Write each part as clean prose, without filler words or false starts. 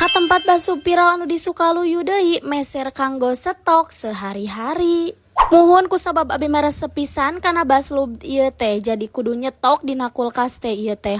Ka tempat basuh viral anu disukaluyu deui meser kanggo stok sehari-hari. Muhun kusabab abi meresep pisan kana baslub ieu teh jadi kudu nyetok dina kulkas teh ieu teh.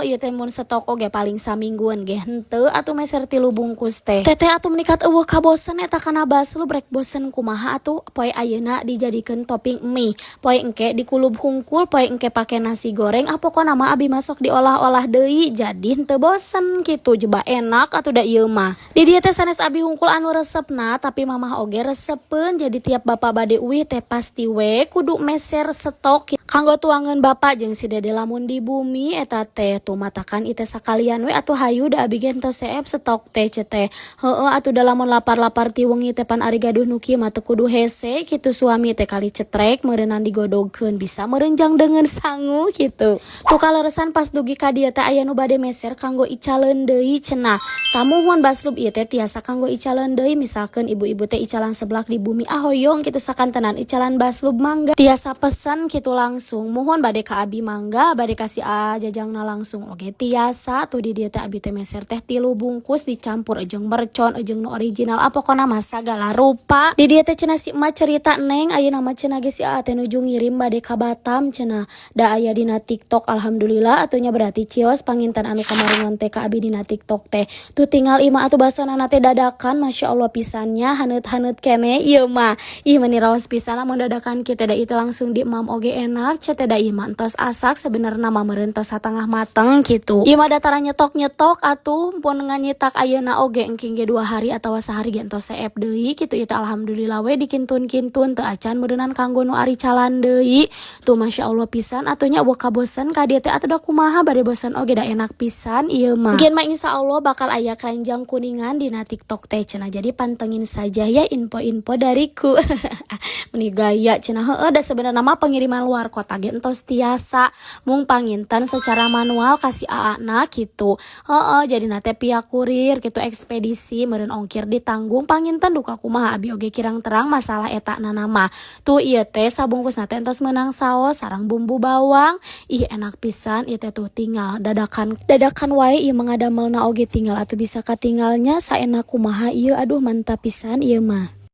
Ieu teh mun stok oge paling samingguan ge henteu atuh meser 3 bungkus teh. Teteh atuh menikat eueuh kabosen eta kana baslub rek bosen kumaha atuh poe ayeuna dijadikeun topping mie, poe engke dikulub hungkul, poe engke pake nasi goreng, pokona mah abi masok diolah-olah deui jadi henteu bosen kitu jeba enak atuh da ieu mah. Di dieu teh sanes abi hungkul anu resepna tapi mamah oge resepeun jadi tiap bapa bade uih teh pasti we kudu meser stok kanggo tuangan bapak jeung si dede lamun di bumi eta teh tuh matakan ite sakalian we atuh hayu da abi gen tos seep stok teh cete. Atuh da lamun lapar-lapar ti wengi teh pan ari gaduh nu kieu mah teu kudu hese kitu suami teh kali cetrek meureunan digodogkeun bisa meureunjang deungeun sangu kitu. Tuh kaleresan pas dugi ka dieu teh aya nu bade meser kanggo icaleun deui cenah. Tamuhun baslub ieu teh tiasa kanggo icaleun deui misalkeun ibu-ibu teh icalan seblak di bumi hoyong kitu sakantenan icalan baslub mangga tiasa pesen kitu langsung muhun bade ka abi mangga bade kasih jajangna langsung oge tiasa tuh di dieu teh abi teh meser teh 3 bungkus dicampur jeung mercon jeung nu original pokona mah sagala rupa. Di dieu teh cenah si emak cerita neng ayeuna mah cenah ge si teh nuju ngirim bade ka Batam cenah da aya dina TikTok alhamdulillah atunya berarti cios panginten anu kamaringon teh ka abi dina TikTok teh tuh tinggal ima atuh basonana teh dadakan Masya Allah pisannya haneut-haneut kene ieu mah ih meni raos pisan lamun dadakan kieu teh da itu langsung di emam oge enak ce teh da ieu mah entos asak sebenarna mah meureun tos satengah mateng kitu. Ieu mah datara nyetok-nyetok atuh pun nganyetak ayeuna oge engking ge 2 hari atawa sehari ge entos seep deui kitu ieu teh alhamdulillah we dikintun-kintun teu acan meureunan kanggo nu ari calan deui. Tuh Masya Allah pisan atunya eueuh kabosen ka dieu teh atuh da kumaha bade bosen oge da enak pisan ieu mah. Gen mah insyaallah bakal aya keranjang kuningan dina TikTok teh cenah jadi pantengin saja ya info-info dariku. Meni gaya cenah da sebenarnya mah pengiriman luar kota ge entos tiasa mung panginten secara manual kasih aana gitu. Jadi nate pihak kurir gitu ekspedisi meureun ongkir ditanggung panginten duka kumaha abi oge kirang terang masalah eta na nama. Tuh ieu teh sabungkus nate entos meunang saos sareng bumbu bawang. Ih enak pisan ieu teh tuh tinggal dadakan wae ieu mangadamelna oge tinggal atuh bisa katinggalnya saenak kumaha ieu aduh mantap pisan ieu mah.